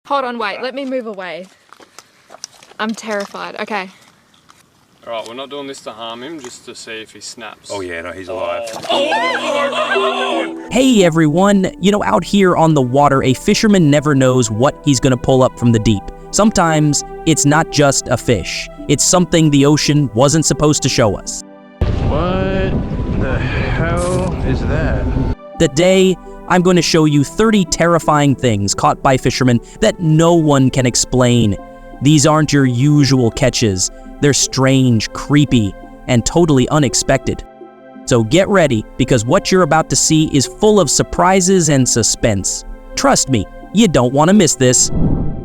Hold on, wait, let me move away. I'm terrified. Okay. Alright, we're not doing this to harm him, just to see if he snaps. Oh yeah, no, he's alive. Hey everyone! You know, out here on the water, a fisherman never knows what he's gonna pull up from the deep. Sometimes, it's not just a fish. It's something the ocean wasn't supposed to show us. What the hell is that? Today, I'm going to show you 30 terrifying things caught by fishermen that no one can explain. These aren't your usual catches. They're strange, creepy, and totally unexpected. So get ready, because what you're about to see is full of surprises and suspense. Trust me, you don't want to miss this.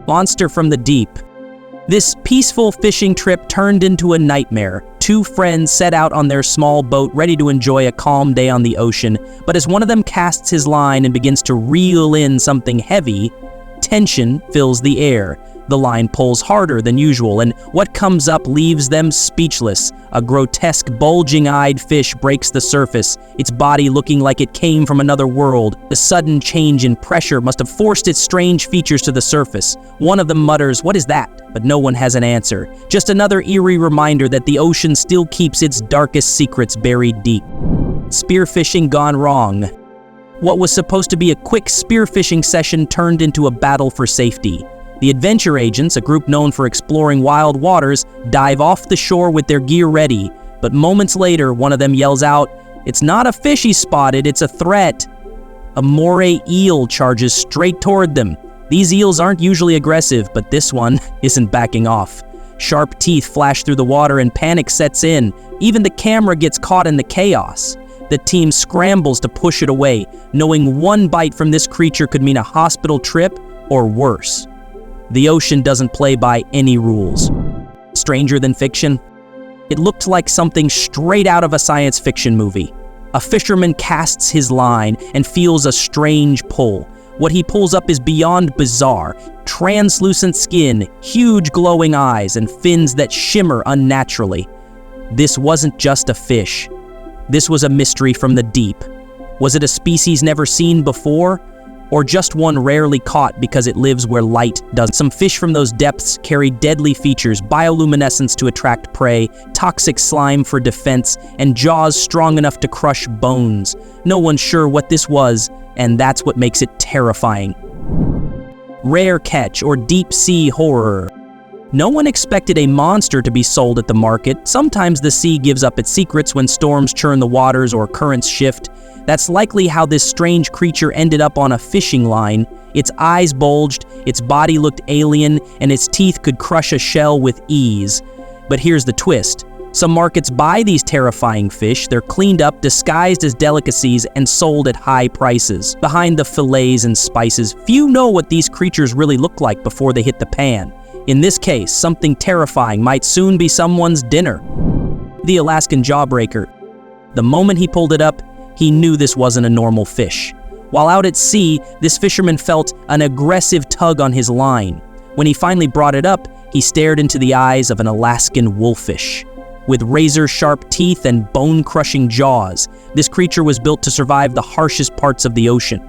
Monster from the deep. This peaceful fishing trip turned into a nightmare. Two friends set out on their small boat ready to enjoy a calm day on the ocean, but as one of them casts his line and begins to reel in something heavy, tension fills the air. The line pulls harder than usual, and what comes up leaves them speechless. A grotesque, bulging-eyed fish breaks the surface, its body looking like it came from another world. The sudden change in pressure must have forced its strange features to the surface. One of them mutters, "What is that?" But no one has an answer. Just another eerie reminder that the ocean still keeps its darkest secrets buried deep. Spearfishing gone wrong. What was supposed to be a quick spearfishing session turned into a battle for safety. The adventure agents, a group known for exploring wild waters, dive off the shore with their gear ready. But moments later, one of them yells out, "It's not a fish he spotted, it's a threat." A moray eel charges straight toward them. These eels aren't usually aggressive, but this one isn't backing off. Sharp teeth flash through the water and panic sets in. Even the camera gets caught in the chaos. The team scrambles to push it away, knowing one bite from this creature could mean a hospital trip or worse. The ocean doesn't play by any rules. Stranger than fiction? It looked like something straight out of a science fiction movie. A fisherman casts his line and feels a strange pull. What he pulls up is beyond bizarre. Translucent skin, huge glowing eyes, and fins that shimmer unnaturally. This wasn't just a fish. This was a mystery from the deep. Was it a species never seen before? Or just one rarely caught because it lives where light doesn't? Some fish from those depths carry deadly features, bioluminescence to attract prey, toxic slime for defense, and jaws strong enough to crush bones. No one's sure what this was, and that's what makes it terrifying. Rare catch or deep sea horror. No one expected a monster to be sold at the market. Sometimes the sea gives up its secrets when storms churn the waters or currents shift. That's likely how this strange creature ended up on a fishing line. Its eyes bulged, its body looked alien, and its teeth could crush a shell with ease. But here's the twist. Some markets buy these terrifying fish. They're cleaned up, disguised as delicacies, and sold at high prices. Behind the fillets and spices, few know what these creatures really look like before they hit the pan. In this case, something terrifying might soon be someone's dinner. The Alaskan jawbreaker. The moment he pulled it up, he knew this wasn't a normal fish. While out at sea, this fisherman felt an aggressive tug on his line. When he finally brought it up, he stared into the eyes of an Alaskan wolffish. With razor-sharp teeth and bone-crushing jaws, this creature was built to survive the harshest parts of the ocean.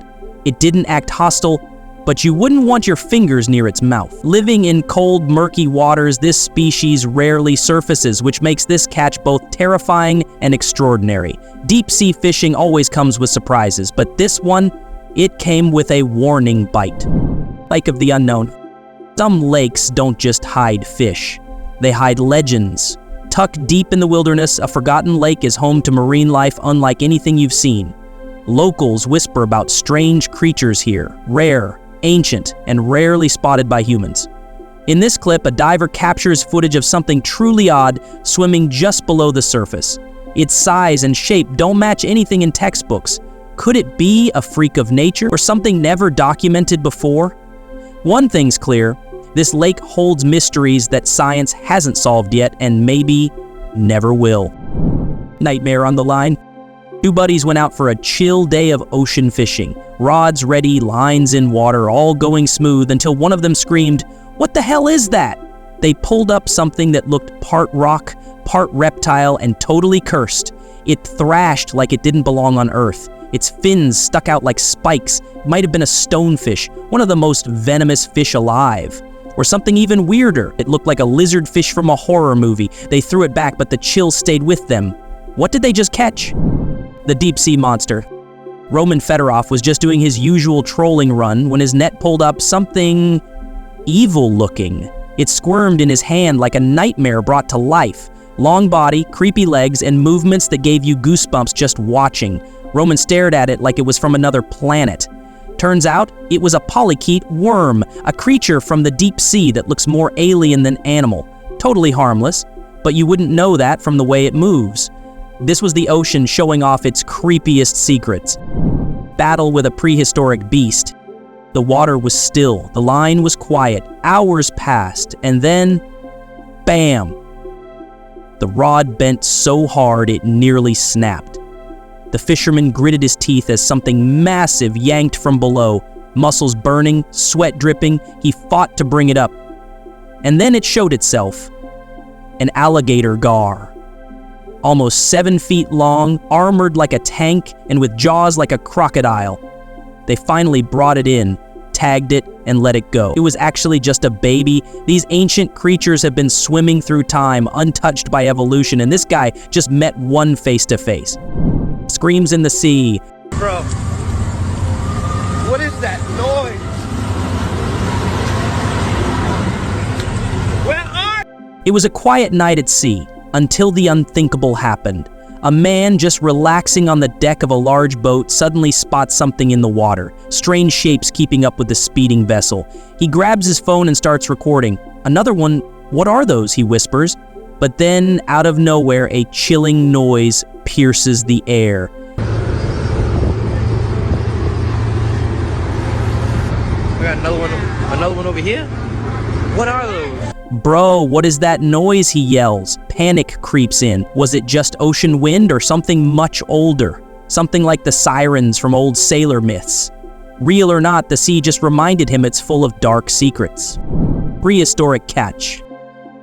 It didn't act hostile, but you wouldn't want your fingers near its mouth. Living in cold, murky waters, this species rarely surfaces, which makes this catch both terrifying and extraordinary. Deep-sea fishing always comes with surprises, but this one, it came with a warning bite. Lake of the unknown. Some lakes don't just hide fish. They hide legends. Tucked deep in the wilderness, a forgotten lake is home to marine life unlike anything you've seen. Locals whisper about strange creatures here, rare, ancient, and rarely spotted by humans. In this clip, a diver captures footage of something truly odd swimming just below the surface. Its size and shape don't match anything in textbooks. Could it be a freak of nature or something never documented before? One thing's clear, this lake holds mysteries that science hasn't solved yet and maybe never will. Nightmare on the line. Two buddies went out for a chill day of ocean fishing. Rods ready, lines in water, all going smooth until one of them screamed, "What the hell is that?" They pulled up something that looked part rock, part reptile, and totally cursed. It thrashed like it didn't belong on Earth. Its fins stuck out like spikes. It might have been a stonefish, one of the most venomous fish alive. Or something even weirder. It looked like a lizard fish from a horror movie. They threw it back, but the chill stayed with them. What did they just catch? The deep sea monster. Roman Fedorov was just doing his usual trolling run when his net pulled up something evil-looking. It squirmed in his hand like a nightmare brought to life. Long body, creepy legs, and movements that gave you goosebumps just watching. Roman stared at it like it was from another planet. Turns out, it was a polychaete worm, a creature from the deep sea that looks more alien than animal. Totally harmless, but you wouldn't know that from the way it moves. This was the ocean showing off its creepiest secrets. Battle with a prehistoric beast. The water was still, the line was quiet, hours passed, and then, bam! The rod bent so hard it nearly snapped. The fisherman gritted his teeth as something massive yanked from below. Muscles burning, sweat dripping, he fought to bring it up. And then it showed itself. An alligator gar. Almost 7 feet long, armored like a tank, and with jaws like a crocodile. They finally brought it in, tagged it, and let it go. It was actually just a baby. These ancient creatures have been swimming through time, untouched by evolution, and this guy just met one face to face. Screams in the sea. Bro, what is that noise? Where are... It was a quiet night at sea, until the unthinkable happened. A man just relaxing on the deck of a large boat suddenly spots something in the water, strange shapes keeping up with the speeding vessel. He grabs his phone and starts recording. Another one, "What are those?" he whispers. But then, out of nowhere, a chilling noise pierces the air. We got another one over here? What are those? Bro, what is that noise? He yells. Panic creeps in. Was it just ocean wind or something much older? Something like the sirens from old sailor myths. Real or not, the sea just reminded him it's full of dark secrets. Prehistoric catch.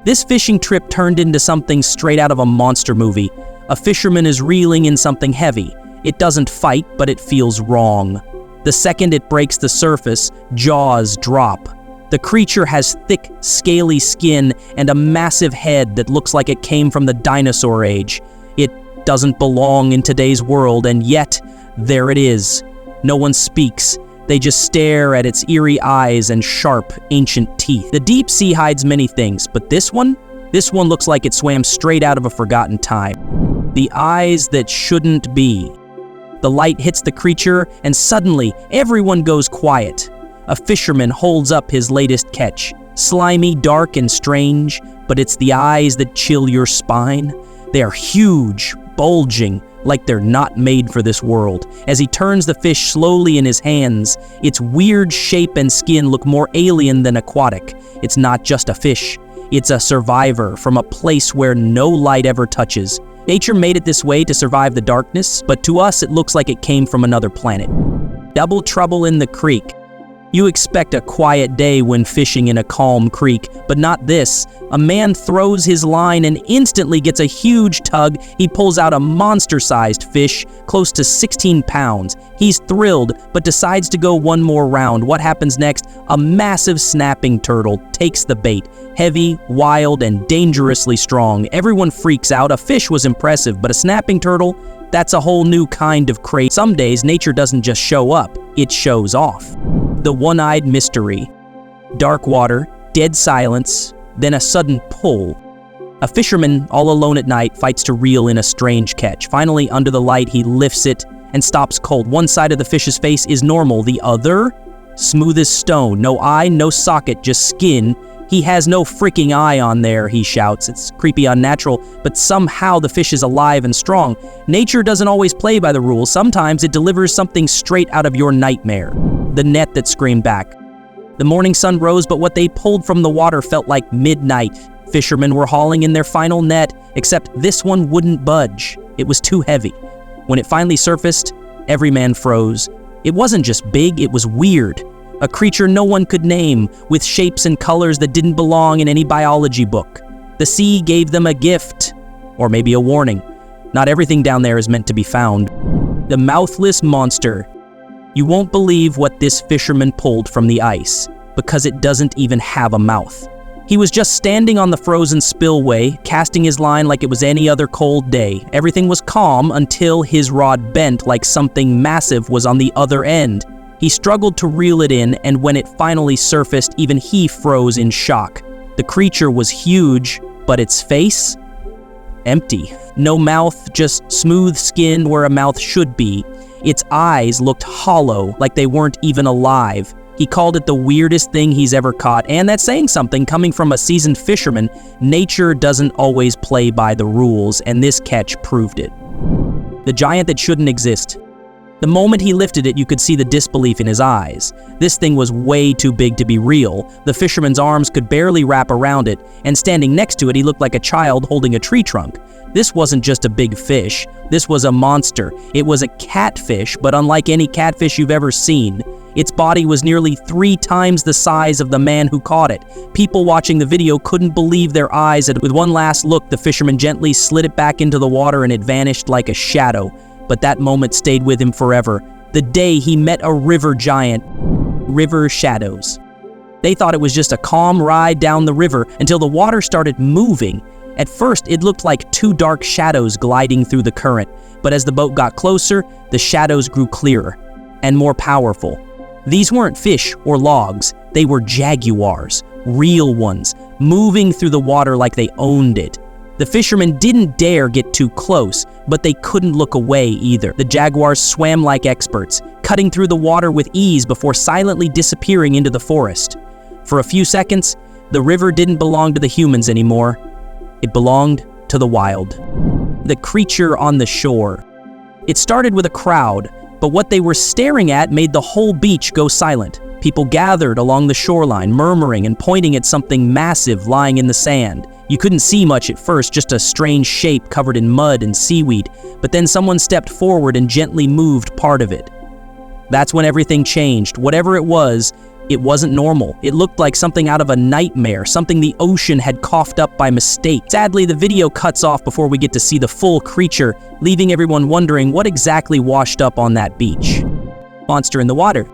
This fishing trip turned into something straight out of a monster movie. A fisherman is reeling in something heavy. It doesn't fight, but it feels wrong. The second it breaks the surface, jaws drop. The creature has thick, scaly skin and a massive head that looks like it came from the dinosaur age. It doesn't belong in today's world, and yet, there it is. No one speaks. They just stare at its eerie eyes and sharp, ancient teeth. The deep sea hides many things, but this one looks like it swam straight out of a forgotten time. The eyes that shouldn't be. The light hits the creature, and suddenly, everyone goes quiet. A fisherman holds up his latest catch. Slimy, dark, and strange, but it's the eyes that chill your spine. They are huge, bulging, like they're not made for this world. As he turns the fish slowly in his hands, its weird shape and skin look more alien than aquatic. It's not just a fish. It's a survivor from a place where no light ever touches. Nature made it this way to survive the darkness, but to us it looks like it came from another planet. Double trouble in the creek. You expect a quiet day when fishing in a calm creek, but not this. A man throws his line and instantly gets a huge tug. He pulls out a monster-sized fish, close to 16 pounds. He's thrilled, but decides to go one more round. What happens next? A massive snapping turtle takes the bait. Heavy, wild, and dangerously strong. Everyone freaks out. A fish was impressive, but a snapping turtle? That's a whole new kind of crazy. Some days, nature doesn't just show up, it shows off. The one-eyed mystery. Dark water, dead silence, then a sudden pull. A fisherman, all alone at night, fights to reel in a strange catch. Finally, under the light, he lifts it and stops cold. One side of the fish's face is normal. The other? Smooth as stone. No eye, no socket, just skin. He has no freaking eye on there, he shouts. It's creepy unnatural, but somehow the fish is alive and strong. Nature doesn't always play by the rules. Sometimes it delivers something straight out of your nightmare. The net that screamed back. The morning sun rose, but what they pulled from the water felt like midnight. Fishermen were hauling in their final net, except this one wouldn't budge. It was too heavy. When it finally surfaced, every man froze. It wasn't just big, it was weird. A creature no one could name, with shapes and colors that didn't belong in any biology book. The sea gave them a gift, or maybe a warning. Not everything down there is meant to be found. The mouthless monster. You won't believe what this fisherman pulled from the ice, because it doesn't even have a mouth. He was just standing on the frozen spillway, casting his line like it was any other cold day. Everything was calm until his rod bent like something massive was on the other end. He struggled to reel it in, and when it finally surfaced, even he froze in shock. The creature was huge, but its face? Empty. No mouth, just smooth skin where a mouth should be. Its eyes looked hollow, like they weren't even alive. He called it the weirdest thing he's ever caught, and that's saying something coming from a seasoned fisherman. Nature doesn't always play by the rules, and this catch proved it. The giant that shouldn't exist. The moment he lifted it, you could see the disbelief in his eyes. This thing was way too big to be real. The fisherman's arms could barely wrap around it, and standing next to it, he looked like a child holding a tree trunk. This wasn't just a big fish. This was a monster. It was a catfish, but unlike any catfish you've ever seen. Its body was nearly 3 times the size of the man who caught it. People watching the video couldn't believe their eyes, and with one last look, the fisherman gently slid it back into the water and it vanished like a shadow. But that moment stayed with him forever. The day he met a river giant. River shadows. They thought it was just a calm ride down the river until the water started moving. At first, it looked like 2 dark shadows gliding through the current, but as the boat got closer, the shadows grew clearer and more powerful. These weren't fish or logs, they were jaguars, real ones, moving through the water like they owned it. The fishermen didn't dare get too close, but they couldn't look away either. The jaguars swam like experts, cutting through the water with ease before silently disappearing into the forest. For a few seconds, the river didn't belong to the humans anymore. It belonged to the wild. The creature on the shore. It started with a crowd, but what they were staring at made the whole beach go silent. People gathered along the shoreline, murmuring and pointing at something massive lying in the sand. You couldn't see much at first, just a strange shape covered in mud and seaweed, but then someone stepped forward and gently moved part of it. That's when everything changed. Whatever it wasn't normal. It looked like something out of a nightmare, something the ocean had coughed up by mistake. Sadly, the video cuts off before we get to see the full creature, leaving everyone wondering what exactly washed up on that beach. Monster in the water.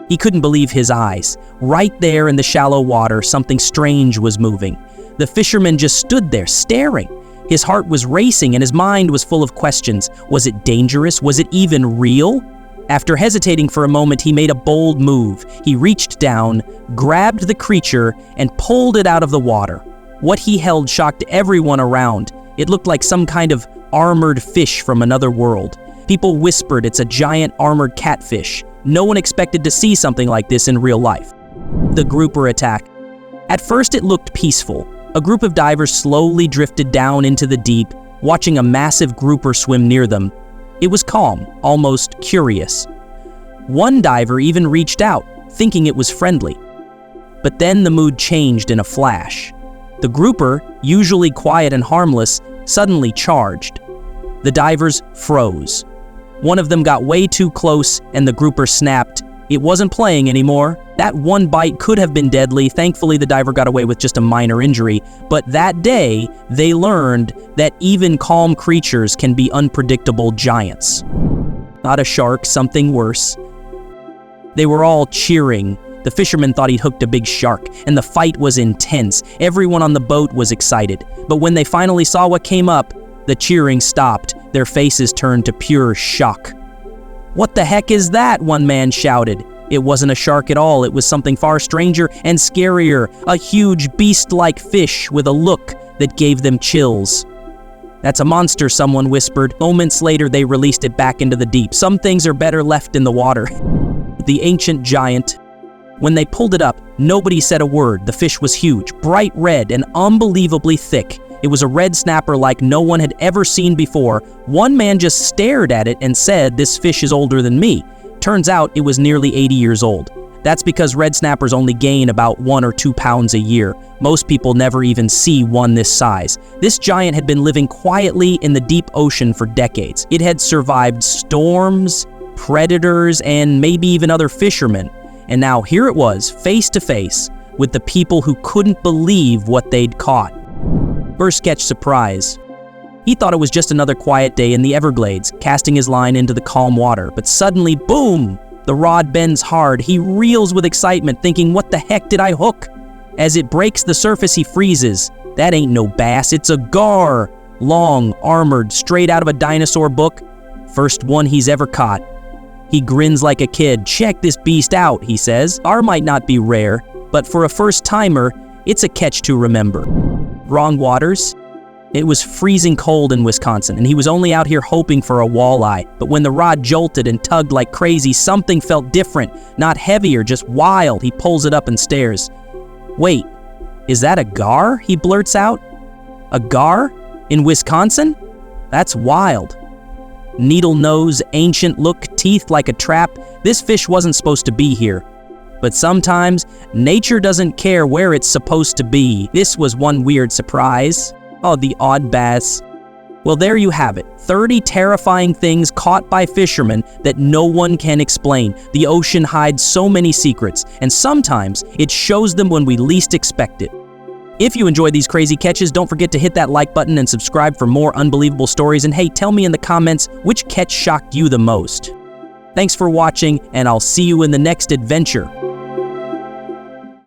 He couldn't believe his eyes. Right there in the shallow water, something strange was moving. The fisherman just stood there, staring. His heart was racing and his mind was full of questions. Was it dangerous? Was it even real? After hesitating for a moment, he made a bold move. He reached down, grabbed the creature, and pulled it out of the water. What he held shocked everyone around. It looked like some kind of armored fish from another world. People whispered it's a giant armored catfish. No one expected to see something like this in real life. The grouper attack. At first, it looked peaceful. A group of divers slowly drifted down into the deep, watching a massive grouper swim near them. It was calm, almost curious. One diver even reached out, thinking it was friendly. But then the mood changed in a flash. The grouper, usually quiet and harmless, suddenly charged. The divers froze. One of them got way too close and the grouper snapped. It wasn't playing anymore. That one bite could have been deadly. Thankfully, the diver got away with just a minor injury. But that day, they learned that even calm creatures can be unpredictable giants. Not a shark, something worse. They were all cheering. The fisherman thought he'd hooked a big shark, and the fight was intense. Everyone on the boat was excited. But when they finally saw what came up, the cheering stopped. Their faces turned to pure shock. "What the heck is that?" one man shouted. It wasn't a shark at all. It was something far stranger and scarier, a huge beast-like fish with a look that gave them chills. "That's a monster," someone whispered. Moments later, they released it back into the deep. Some things are better left in the water. The ancient giant. When they pulled it up, nobody said a word. The fish was huge, bright red, and unbelievably thick. It was a red snapper like no one had ever seen before. One man just stared at it and said, "This fish is older than me." Turns out it was nearly 80 years old. That's because red snappers only gain about 1 or 2 pounds a year. Most people never even see one this size. This giant had been living quietly in the deep ocean for decades. It had survived storms, predators, and maybe even other fishermen. And now here it was, face to face, with the people who couldn't believe what they'd caught. First sketch surprise. He thought it was just another quiet day in the Everglades, casting his line into the calm water. But suddenly, boom! The rod bends hard. He reels with excitement, thinking, what the heck did I hook? As it breaks the surface, he freezes. That ain't no bass, it's a gar! Long, armored, straight out of a dinosaur book. First one he's ever caught. He grins like a kid. Check this beast out, he says. Gar might not be rare, but for a first-timer, it's a catch to remember. Wrong waters. It was freezing cold in Wisconsin, and he was only out here hoping for a walleye. But when the rod jolted and tugged like crazy, something felt different. Not heavier, just wild. He pulls it up and stares. Wait, is that a gar? He blurts out. A gar? In Wisconsin? That's wild. Needle nose, ancient look, teeth like a trap. This fish wasn't supposed to be here. But sometimes, nature doesn't care where it's supposed to be. This was one weird surprise. Oh, the odd bass. Well, there you have it. 30 terrifying things caught by fishermen that no one can explain. The ocean hides so many secrets, and sometimes it shows them when we least expect it. If you enjoyed these crazy catches, don't forget to hit that like button and subscribe for more unbelievable stories. And hey, tell me in the comments which catch shocked you the most. Thanks for watching, and I'll see you in the next adventure.